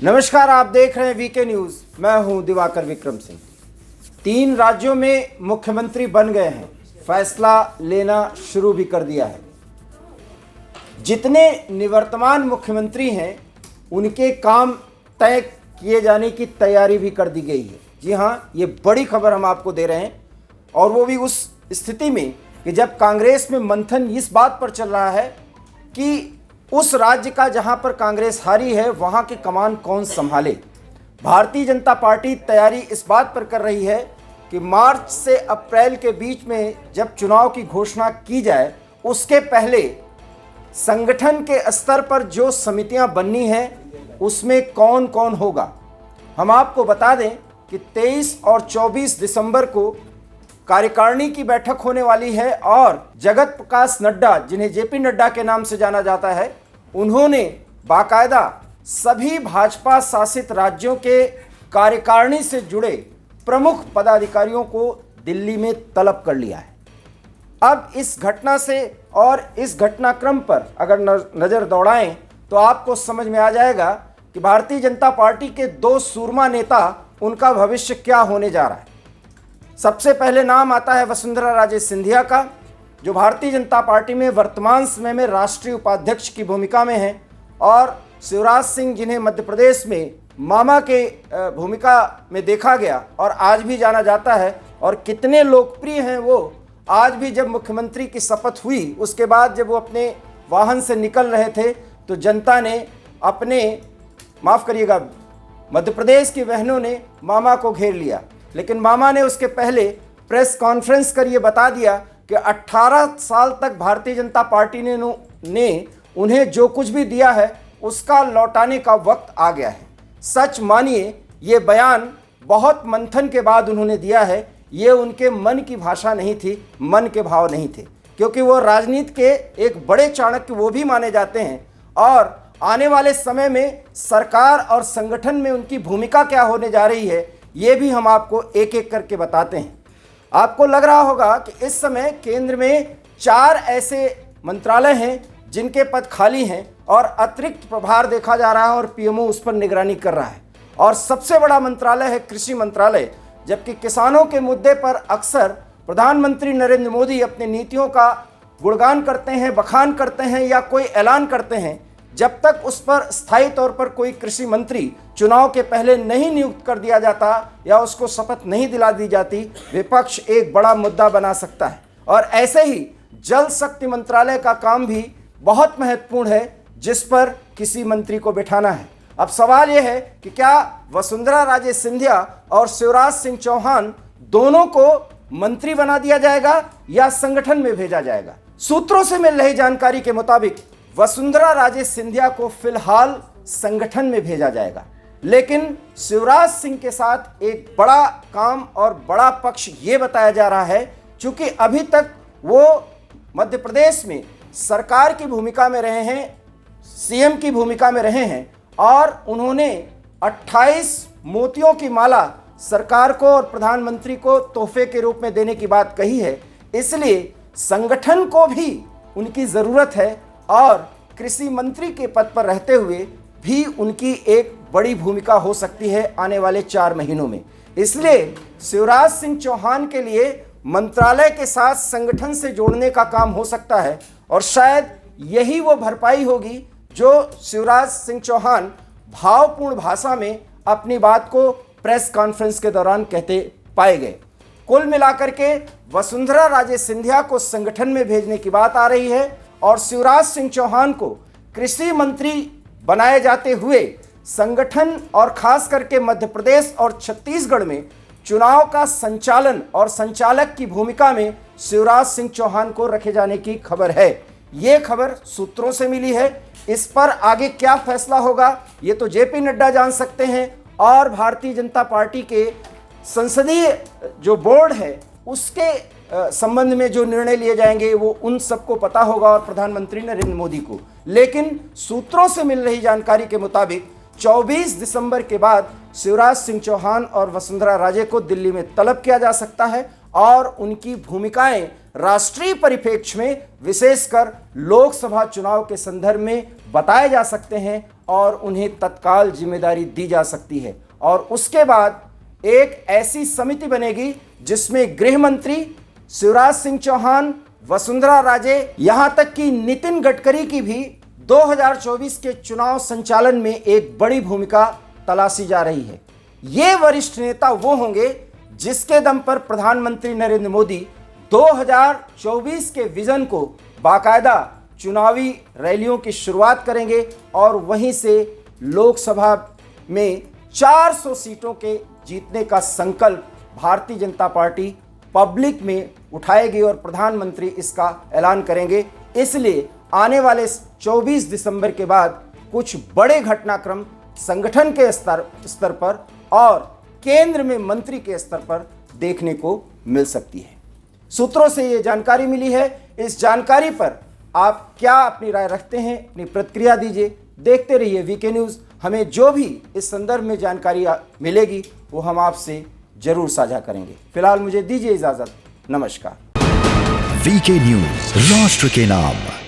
नमस्कार, आप देख रहे हैं वीके न्यूज। मैं हूं दिवाकर विक्रम सिंह। 3 राज्यों में मुख्यमंत्री बन गए हैं, फैसला लेना शुरू भी कर दिया है। जितने निवर्तमान मुख्यमंत्री हैं उनके काम तय किए जाने की तैयारी भी कर दी गई है। जी हां, ये बड़ी खबर हम आपको दे रहे हैं, और वो भी उस स्थिति में कि जब कांग्रेस में मंथन इस बात पर चल रहा है कि उस राज्य का जहां पर कांग्रेस हारी है वहां की कमान कौन संभाले। भारतीय जनता पार्टी तैयारी इस बात पर कर रही है कि मार्च से अप्रैल के बीच में जब चुनाव की घोषणा की जाए उसके पहले संगठन के स्तर पर जो समितियां बननी हैं उसमें कौन कौन होगा। हम आपको बता दें कि 23 और 24 दिसंबर को कार्यकारिणी की बैठक होने वाली है, और जगत प्रकाश नड्डा, जिन्हें जेपी नड्डा के नाम से जाना जाता है, उन्होंने बाकायदा सभी भाजपा शासित राज्यों के कार्यकारिणी से जुड़े प्रमुख पदाधिकारियों को दिल्ली में तलब कर लिया है। अब इस घटना से और इस घटनाक्रम पर अगर नज़र दौड़ाएं तो आपको समझ में आ जाएगा कि भारतीय जनता पार्टी के 2 सूरमा नेता, उनका भविष्य क्या होने जा रहा है। सबसे पहले नाम आता है वसुंधरा राजे सिंधिया का, जो भारतीय जनता पार्टी में वर्तमान समय में राष्ट्रीय उपाध्यक्ष की भूमिका में हैं, और शिवराज सिंह, जिन्हें मध्य प्रदेश में मामा के भूमिका में देखा गया और आज भी जाना जाता है, और कितने लोकप्रिय हैं वो। आज भी जब मुख्यमंत्री की शपथ हुई उसके बाद जब वो अपने वाहन से निकल रहे थे तो जनता ने माफ़ करिएगा, मध्य प्रदेश की बहनों ने मामा को घेर लिया, लेकिन मामा ने उसके पहले प्रेस कॉन्फ्रेंस कर ये बता दिया कि 18 साल तक भारतीय जनता पार्टी ने उन्हें जो कुछ भी दिया है उसका लौटाने का वक्त आ गया है। सच मानिए, ये बयान बहुत मंथन के बाद उन्होंने दिया है। ये उनके मन की भाषा नहीं थी, मन के भाव नहीं थे, क्योंकि वो राजनीति के एक बड़े चाणक्य वो भी माने जाते हैं, और आने वाले समय में सरकार और संगठन में उनकी भूमिका क्या होने जा रही है ये भी हम आपको एक एक करके बताते हैं। आपको लग रहा होगा कि इस समय केंद्र में 4 ऐसे मंत्रालय हैं जिनके पद खाली हैं और अतिरिक्त प्रभार देखा जा रहा है, और पीएमओ उस पर निगरानी कर रहा है। और सबसे बड़ा मंत्रालय है कृषि मंत्रालय, जबकि किसानों के मुद्दे पर अक्सर प्रधानमंत्री नरेंद्र मोदी अपनी नीतियों का गुणगान करते हैं, बखान करते हैं या कोई ऐलान करते हैं, जब तक उस पर स्थायी तौर पर कोई कृषि मंत्री चुनाव के पहले नहीं नियुक्त कर दिया जाता या उसको शपथ नहीं दिला दी जाती, विपक्ष एक बड़ा मुद्दा बना सकता है। और ऐसे ही जल शक्ति मंत्रालय का काम भी बहुत महत्वपूर्ण है, जिस पर किसी मंत्री को बिठाना है। अब सवाल यह है कि क्या वसुंधरा राजे सिंधिया और शिवराज सिंह चौहान दोनों को मंत्री बना दिया जाएगा या संगठन में भेजा जाएगा। सूत्रों से मिल रही जानकारी के मुताबिक वसुंधरा राजे सिंधिया को फिलहाल संगठन में भेजा जाएगा, लेकिन शिवराज सिंह के साथ एक बड़ा काम और बड़ा पक्ष ये बताया जा रहा है, क्योंकि अभी तक वो मध्य प्रदेश में सरकार की भूमिका में रहे हैं, सीएम की भूमिका में रहे हैं, और उन्होंने 28 मोतियों की माला सरकार को और प्रधानमंत्री को तोहफे के रूप में देने की बात कही है। इसलिए संगठन को भी उनकी ज़रूरत है, और कृषि मंत्री के पद पर रहते हुए भी उनकी एक बड़ी भूमिका हो सकती है आने वाले 4 महीनों में। इसलिए शिवराज सिंह चौहान के लिए मंत्रालय के साथ संगठन से जोड़ने का काम हो सकता है, और शायद यही वो भरपाई होगी जो शिवराज सिंह चौहान भावपूर्ण भाषा में अपनी बात को प्रेस कॉन्फ्रेंस के दौरान कहते पाए गए। कुल मिलाकर के वसुंधरा राजे सिंधिया को संगठन में भेजने की बात आ रही है, और शिवराज सिंह चौहान को कृषि मंत्री बनाए जाते हुए संगठन और खास करके मध्य प्रदेश और छत्तीसगढ़ में चुनाव का संचालन और संचालक की भूमिका में शिवराज सिंह चौहान को रखे जाने की खबर है। ये खबर सूत्रों से मिली है। इस पर आगे क्या फैसला होगा ये तो जेपी नड्डा जान सकते हैं, और भारतीय जनता पार्टी के संसदीय जो बोर्ड है उसके संबंध में जो निर्णय लिए जाएंगे वो उन सबको पता होगा, और प्रधानमंत्री नरेंद्र मोदी को। लेकिन सूत्रों से मिल रही जानकारी के मुताबिक 24 दिसंबर के बाद शिवराज सिंह चौहान और वसुंधरा राजे को दिल्ली में तलब किया जा सकता है, और उनकी भूमिकाएं राष्ट्रीय परिप्रेक्ष्य में विशेषकर लोकसभा चुनाव के संदर्भ में बताए जा सकते हैं और उन्हें तत्काल जिम्मेदारी दी जा सकती है। और उसके बाद एक ऐसी समिति बनेगी जिसमें गृह मंत्री शिवराज सिंह चौहान, वसुंधरा राजे, यहां तक कि नितिन गडकरी की भी 2024 के चुनाव संचालन में एक बड़ी भूमिका तलाशी जा रही है। ये वरिष्ठ नेता वो होंगे जिसके दम पर प्रधानमंत्री नरेंद्र मोदी 2024 के विजन को बाकायदा चुनावी रैलियों की शुरुआत करेंगे और वहीं से लोकसभा में 400 सीटों के जीतने का संकल्प भारतीय जनता पार्टी पब्लिक में उठाएगी और प्रधानमंत्री इसका ऐलान करेंगे। इसलिए आने वाले 24 दिसंबर के बाद कुछ बड़े घटनाक्रम संगठन के स्तर पर और केंद्र में मंत्री के स्तर पर देखने को मिल सकती है। सूत्रों से ये जानकारी मिली है। इस जानकारी पर आप क्या अपनी राय रखते हैं, अपनी प्रतिक्रिया दीजिए। देखते रहिए वीके न्यूज़। हमें जो भी इस संदर्भ में जानकारी मिलेगी वो हम आपसे जरूर साझा करेंगे। फिलहाल मुझे दीजिए इजाजत। नमस्कार। वीके न्यूज़, राष्ट्र के नाम।